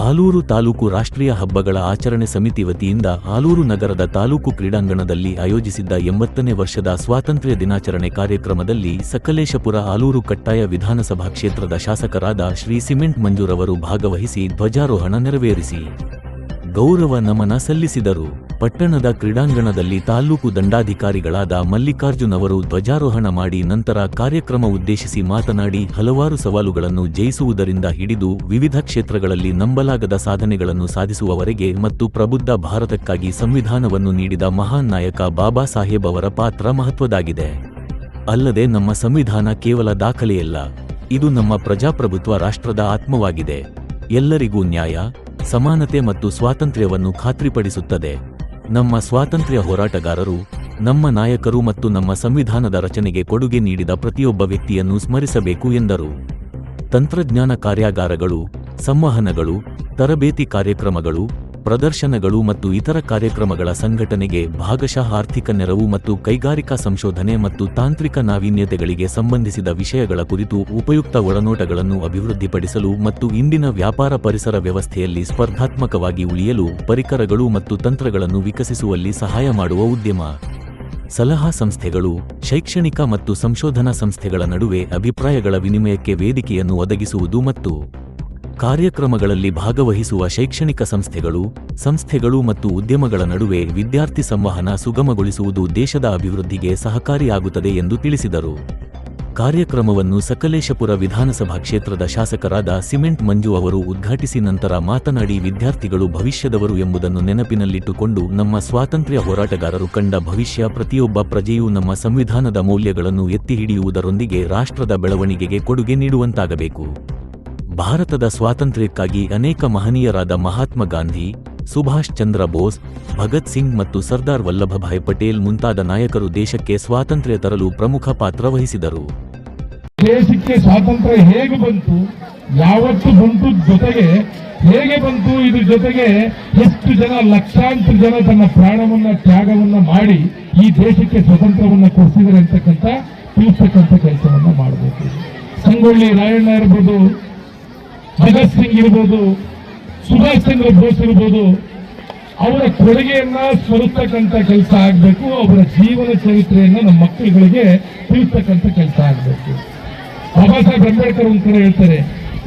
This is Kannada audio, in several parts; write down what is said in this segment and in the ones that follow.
ಆಲೂರು ತಾಲೂಕು ರಾಷ್ಟ್ರೀಯ ಹಬ್ಬಗಳ ಆಚರಣೆ ಸಮಿತಿ ವತಿಯಿಂದ ಆಲೂರು ನಗರದ ತಾಲೂಕು ಕ್ರೀಡಾಂಗಣದಲ್ಲಿ ಆಯೋಜಿಸಿದ್ದ 80ನೇ ವರ್ಷದ ಸ್ವಾತಂತ್ರ್ಯ ದಿನಾಚರಣೆ ಕಾರ್ಯಕ್ರಮದಲ್ಲಿ ಸಕಲೇಶಪುರ ಆಲೂರು ಕಟ್ಟಾಯ ವಿಧಾನಸಭಾ ಕ್ಷೇತ್ರದ ಶಾಸಕರಾದ ಶ್ರೀ ಸಿಮೆಂಟ್ ಮಂಜುರವರು ಭಾಗವಹಿಸಿ ಧ್ವಜಾರೋಹಣ ನೆರವೇರಿಸಿ ಗೌರವ ನಮನ ಸಲ್ಲಿಸಿದರು. ಪಟ್ಟಣದ ಕ್ರೀಡಾಂಗಣದಲ್ಲಿ ತಾಲೂಕು ದಂಡಾಧಿಕಾರಿಗಳಾದ ಮಲ್ಲಿಕಾರ್ಜುನ್ ಅವರು ಧ್ವಜಾರೋಹಣ ಮಾಡಿ ನಂತರ ಕಾರ್ಯಕ್ರಮ ಉದ್ದೇಶಿಸಿ ಮಾತನಾಡಿ, ಹಲವಾರು ಸವಾಲುಗಳನ್ನು ಜಯಿಸುವುದರಿಂದ ಹಿಡಿದು ವಿವಿಧ ಕ್ಷೇತ್ರಗಳಲ್ಲಿ ನಂಬಲಾಗದ ಸಾಧನೆಗಳನ್ನು ಸಾಧಿಸುವವರೆಗೆ ಮತ್ತು ಪ್ರಬುದ್ಧ ಭಾರತಕ್ಕಾಗಿ ಸಂವಿಧಾನವನ್ನು ನೀಡಿದ ಮಹಾನ್ ನಾಯಕ ಬಾಬಾ ಸಾಹೇಬ್ ಅವರ ಪಾತ್ರ ಮಹತ್ವದಾಗಿದೆ. ಅಲ್ಲದೆ ನಮ್ಮ ಸಂವಿಧಾನ ಕೇವಲ ದಾಖಲೆಯಲ್ಲ, ಇದು ನಮ್ಮ ಪ್ರಜಾಪ್ರಭುತ್ವ ರಾಷ್ಟ್ರದ ಆತ್ಮವಾಗಿದೆ. ಎಲ್ಲರಿಗೂ ನ್ಯಾಯ, ಸಮಾನತೆ ಮತ್ತು ಸ್ವಾತಂತ್ರ್ಯವನ್ನು ಖಾತ್ರಿಪಡಿಸುತ್ತದೆ. ನಮ್ಮ ಸ್ವಾತಂತ್ರ್ಯ ಹೋರಾಟಗಾರರು, ನಮ್ಮ ನಾಯಕರು ಮತ್ತು ನಮ್ಮ ಸಂವಿಧಾನದ ರಚನೆಗೆ ಕೊಡುಗೆ ನೀಡಿದ ಪ್ರತಿಯೊಬ್ಬ ವ್ಯಕ್ತಿಯನ್ನು ಸ್ಮರಿಸಬೇಕು ಎಂದರು. ತಂತ್ರಜ್ಞಾನ ಕಾರ್ಯಾಗಾರಗಳು, ಸಂವಹನಗಳು, ತರಬೇತಿ ಕಾರ್ಯಕ್ರಮಗಳು, ಪ್ರದರ್ಶನಗಳು ಮತ್ತು ಇತರ ಕಾರ್ಯಕ್ರಮಗಳ ಸಂಘಟನೆಗೆ ಭಾಗಶಃ ಆರ್ಥಿಕ ನೆರವು ಮತ್ತು ಕೈಗಾರಿಕಾ ಸಂಶೋಧನೆ ಮತ್ತು ತಾಂತ್ರಿಕ ನಾವೀನ್ಯತೆಗಳಿಗೆ ಸಂಬಂಧಿಸಿದ ವಿಷಯಗಳ ಕುರಿತು ಉಪಯುಕ್ತ ಒಳನೋಟಗಳನ್ನು ಅಭಿವೃದ್ಧಿಪಡಿಸಲು ಮತ್ತು ಇಂದಿನ ವ್ಯಾಪಾರ ಪರಿಸರ ವ್ಯವಸ್ಥೆಯಲ್ಲಿ ಸ್ಪರ್ಧಾತ್ಮಕವಾಗಿ ಉಳಿಯಲು ಪರಿಕರಗಳು ಮತ್ತು ತಂತ್ರಗಳನ್ನು ವಿಕಸಿಸುವಲ್ಲಿ ಸಹಾಯ ಮಾಡುವ ಉದ್ಯಮ. ಸಲಹಾ ಸಂಸ್ಥೆಗಳು, ಶೈಕ್ಷಣಿಕ ಮತ್ತು ಸಂಶೋಧನಾ ಸಂಸ್ಥೆಗಳ ನಡುವೆ ಅಭಿಪ್ರಾಯಗಳ ವಿನಿಮಯಕ್ಕೆ ವೇದಿಕೆಯನ್ನು ಒದಗಿಸುವುದು ಮತ್ತು ಕಾರ್ಯಕ್ರಮಗಳಲ್ಲಿ ಭಾಗವಹಿಸುವ ಶೈಕ್ಷಣಿಕ ಸಂಸ್ಥೆಗಳು ಮತ್ತು ಉದ್ಯಮಗಳ ನಡುವೆ ವಿದ್ಯಾರ್ಥಿ ಸಂವಹನ ಸುಗಮಗೊಳಿಸುವುದು ದೇಶದ ಅಭಿವೃದ್ಧಿಗೆ ಸಹಕಾರಿಯಾಗುತ್ತದೆ ಎಂದು ತಿಳಿಸಿದರು. ಕಾರ್ಯಕ್ರಮವನ್ನು ಸಕಲೇಶಪುರ ವಿಧಾನಸಭಾ ಕ್ಷೇತ್ರದ ಶಾಸಕರಾದ ಸಿಮೆಂಟ್ ಮಂಜು ಅವರು ಉದ್ಘಾಟಿಸಿ ನಂತರ ಮಾತನಾಡಿ, ವಿದ್ಯಾರ್ಥಿಗಳು ಭವಿಷ್ಯದವರು ಎಂಬುದನ್ನು ನೆನಪಿನಲ್ಲಿಟ್ಟುಕೊಂಡು ನಮ್ಮ ಸ್ವಾತಂತ್ರ್ಯ ಹೋರಾಟಗಾರರು ಕಂಡ ಭವಿಷ್ಯ ಪ್ರತಿಯೊಬ್ಬ ಪ್ರಜೆಯೂ ನಮ್ಮ ಸಂವಿಧಾನದ ಮೌಲ್ಯಗಳನ್ನು ಎತ್ತಿ ಹಿಡಿಯುವುದರೊಂದಿಗೆ ರಾಷ್ಟ್ರದ ಬೆಳವಣಿಗೆಗೆ ಕೊಡುಗೆ ನೀಡುವಂತಾಗಬೇಕು. ಭಾರತದ ಸ್ವಾತಂತ್ರ್ಯಕ್ಕಾಗಿ ಅನೇಕ ಮಹನೀಯರಾದ ಮಹಾತ್ಮ ಗಾಂಧಿ, ಸುಭಾಷ್ ಚಂದ್ರ ಬೋಸ್, ಭಗತ್ ಸಿಂಗ್ ಮತ್ತು ಸರ್ದಾರ್ ವಲ್ಲಭಭಾಯ್ ಪಟೇಲ್ ಮುಂತಾದ ನಾಯಕರು ದೇಶಕ್ಕೆ ಸ್ವಾತಂತ್ರ್ಯ ತರಲು ಪ್ರಮುಖ ಪಾತ್ರ ವಹಿಸಿದರು. ದೇಶಕ್ಕೆ ಸ್ವಾತಂತ್ರ್ಯ ಹೇಗೆ ಬಂತು, ಯಾವತ್ತು ಬಂತು, ಜೊತೆಗೆ ಹೇಗೆ ಬಂತು, ಇದ್ರ ಜೊತೆಗೆ ಎಷ್ಟು ಜನ, ಲಕ್ಷಾಂತರ ಜನ ತನ್ನ ಪ್ರಾಣವನ್ನ ತ್ಯಾಗವನ್ನ ಮಾಡಿ ಈ ದೇಶಕ್ಕೆ ಸ್ವಾತಂತ್ರ್ಯವನ್ನ ಕೊಡಿಸಿದರೆ ಅಂತಕ್ಕಂಥ ತಿಳಿಸ್ತಕ್ಕಂಥ ಕೆಲಸವನ್ನ ಮಾಡಬೇಕು. ಸಂಗೊಳ್ಳಿ ರಾಯಣ್ಣ ಇರ್ಬೋದು, ಭಗತ್ ಸಿಂಗ್ ಇರ್ಬೋದು, ಸುಭಾಷ್ ಚಂದ್ರ ಬೋಸ್ ಇರ್ಬೋದು, ಅವರ ಕೊಡುಗೆಯನ್ನ ಸ್ಮರಿಸ್ತಕ್ಕಂಥ ಕೆಲಸ ಆಗಬೇಕು. ಅವರ ಜೀವನ ಚರಿತ್ರೆಯನ್ನ ನಮ್ಮ ಮಕ್ಕಳುಗಳಿಗೆ ತಿಳಿಸ್ತಕ್ಕಂಥ ಕೆಲಸ ಆಗಬೇಕು. ಬಾಬಾ ಸಾಹೇಬ್ ಅಂಬೇಡ್ಕರ್ ಒಂದ್ ಕಡೆ ಹೇಳ್ತಾರೆ,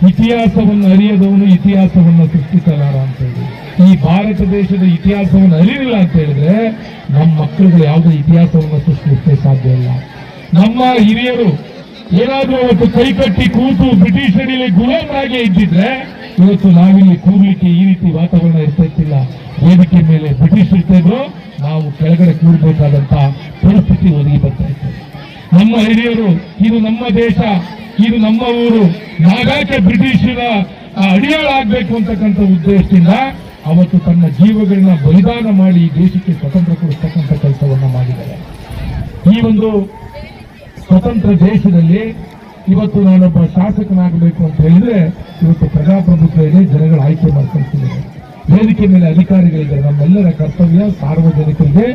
ಇತಿಹಾಸವನ್ನು ಅರಿಯದವನು ಇತಿಹಾಸವನ್ನು ಸೃಷ್ಟಿಸಲಾರ ಅಂತ ಹೇಳಿ. ಈ ಭಾರತ ದೇಶದ ಇತಿಹಾಸವನ್ನು ಅರಿಲಿಲ್ಲ ಅಂತ ಹೇಳಿದ್ರೆ ನಮ್ಮ ಮಕ್ಕಳುಗಳು ಯಾವುದೇ ಇತಿಹಾಸವನ್ನು ಸೃಷ್ಟಿಸಲಿಕ್ಕೆ ಸಾಧ್ಯ ಇಲ್ಲ. ನಮ್ಮ ಹಿರಿಯರು ಏನಾದ್ರೂ ಅವತ್ತು ಕೈಕಟ್ಟಿ ಕೂತು ಬ್ರಿಟಿಷರಿಗೆ ಗುಲಾಮರಾಗಿ ಇದ್ದಿದ್ರೆ ಇವತ್ತು ನಾವಿಲ್ಲಿ ಕೂರ್ಲಿಕ್ಕೆ ಈ ರೀತಿ ವಾತಾವರಣ ಇರ್ತಿಲ್ಲ. ವೇದಿಕೆ ಮೇಲೆ ಬ್ರಿಟಿಷ್ ಇರ್ತಿದ್ರು, ನಾವು ಕೆಳಗಡೆ ಕೂರ್ಬೇಕಾದಂತ ಪರಿಸ್ಥಿತಿ ಒದಗಿ ಬರ್ತಾ ಇತ್ತು. ನಮ್ಮ ಹಿರಿಯರು, ಇದು ನಮ್ಮ ದೇಶ, ಇದು ನಮ್ಮ ಊರು, ನಾಗಾಕೆ ಬ್ರಿಟಿಷರ ಅಡಿಯಾಳ ಆಗ್ಬೇಕು ಅಂತಕ್ಕಂಥ ಉದ್ದೇಶದಿಂದ ಅವತ್ತು ತನ್ನ ಜೀವಗಳನ್ನ ಬಲಿದಾನ ಮಾಡಿ ಈ ದೇಶಕ್ಕೆ ಸ್ವತಂತ್ರ ಕೊಡಿಸ್ತಕ್ಕಂಥ ಕೆಲಸವನ್ನ ಮಾಡಿದ್ದಾರೆ. ಈ ಒಂದು ಸ್ವತಂತ್ರ ದೇಶದಲ್ಲಿ ಇವತ್ತು ನಾನೊಬ್ಬ ಶಾಸಕನಾಗಬೇಕು ಅಂತ ಹೇಳಿದ್ರೆ ಇವತ್ತು ಪ್ರಜಾಪ್ರಭುತ್ವ ಇದೆ, ಜನಗಳ ಆಯ್ಕೆ ಮಾಡ್ಕೊಳ್ತಿದ್ದಾರೆ. ವೇದಿಕೆ ಮೇಲೆ ಅಧಿಕಾರಿಗಳಿದ್ದಾರೆ. ನಮ್ಮೆಲ್ಲರ ಕರ್ತವ್ಯ ಸಾರ್ವಜನಿಕರಿಗೆ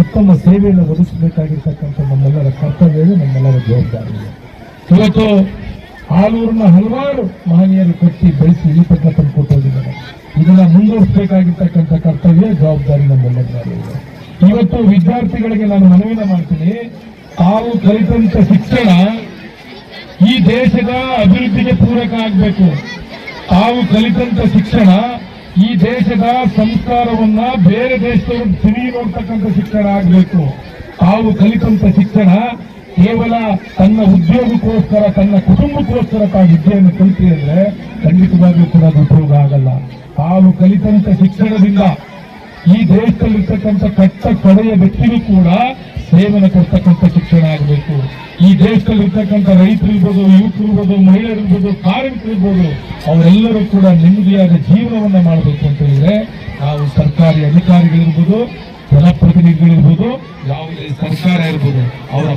ಉತ್ತಮ ಸೇವೆಯನ್ನು ಒದಗಿಸಬೇಕಾಗಿರ್ತಕ್ಕಂಥ ನಮ್ಮೆಲ್ಲರ ಕರ್ತವ್ಯ ಇದೆ, ನಮ್ಮೆಲ್ಲರ ಜವಾಬ್ದಾರಿ ಇದೆ. ಇವತ್ತು ಆಲೂರಿನ ಹಲವಾರು ಮಹನೀಯರು ಕಟ್ಟಿ ಬೆಳೆಸಿ ಈ ತನಕ ತಂದುಕೊಟ್ಟಿದ್ದಾರೆ. ಇದನ್ನ ಮುಂದುವರಿಸಬೇಕಾಗಿರ್ತಕ್ಕಂಥ ಕರ್ತವ್ಯ, ಜವಾಬ್ದಾರಿ ನಮ್ಮೆಲ್ಲರ ಇದೆ. ಇವತ್ತು ವಿದ್ಯಾರ್ಥಿಗಳಿಗೆ ನಾನು ಮನವಿನ ಮಾಡ್ತೀನಿ, ತಾವು ಕಲಿತಂತ ಶಿಕ್ಷಣ ಈ ದೇಶದ ಅಭಿವೃದ್ಧಿಗೆ ಪೂರಕ ಆಗಬೇಕು. ತಾವು ಕಲಿತಂತ ಶಿಕ್ಷಣ ಈ ದೇಶದ ಸಂಸ್ಕಾರವನ್ನ ಬೇರೆ ದೇಶದವರು ತಿರುಗಿ ನೋಡ್ತಕ್ಕಂಥ ಶಿಕ್ಷಣ ಆಗಬೇಕು. ತಾವು ಕಲಿತಂತ ಶಿಕ್ಷಣ ಕೇವಲ ತನ್ನ ಉದ್ಯೋಗಕ್ಕೋಸ್ಕರ, ತನ್ನ ಕುಟುಂಬಕ್ಕೋಸ್ಕರ ತಾವು ವಿದ್ಯೆಯನ್ನು ಕಲಿತಿ ಅಂದ್ರೆ ಖಂಡಿತವಾಗಿಯೂ ಕೂಡ ಅದು ಉಪಯೋಗ ಆಗಲ್ಲ. ತಾವು ಕಲಿತಂತ ಶಿಕ್ಷಣದಿಂದ ಈ ದೇಶದಲ್ಲಿರ್ತಕ್ಕಂಥ ಕಟ್ಟ ಕಡೆಯ ವ್ಯಕ್ತಿಗೂ ಕೂಡ ಸೇವನೆ ಕೊಡ್ತಕ್ಕಂಥ ಶಿಕ್ಷಣ ಆಗಬೇಕು. ಈ ದೇಶದಲ್ಲಿರ್ತಕ್ಕಂಥ ರೈತರು ಇರ್ಬೋದು, ಯುವಕರು ಇರ್ಬೋದು, ಮಹಿಳೆಯರಿರ್ಬೋದು, ಕಾರ್ಮಿಕರಿರ್ಬೋದು, ಅವರೆಲ್ಲರೂ ಕೂಡ ನೆಮ್ಮದಿಯಾದ ಜೀವನವನ್ನ ಮಾಡಬೇಕು ಅಂತ ಹೇಳಿದ್ರೆ ನಾವು ಸರ್ಕಾರಿ ಅಧಿಕಾರಿಗಳಿರ್ಬೋದು, ಜನಪ್ರತಿನಿಧಿಗಳಿರ್ಬೋದು, ಯಾವುದೇ ಸರ್ಕಾರ ಇರ್ಬೋದು, ಅವರ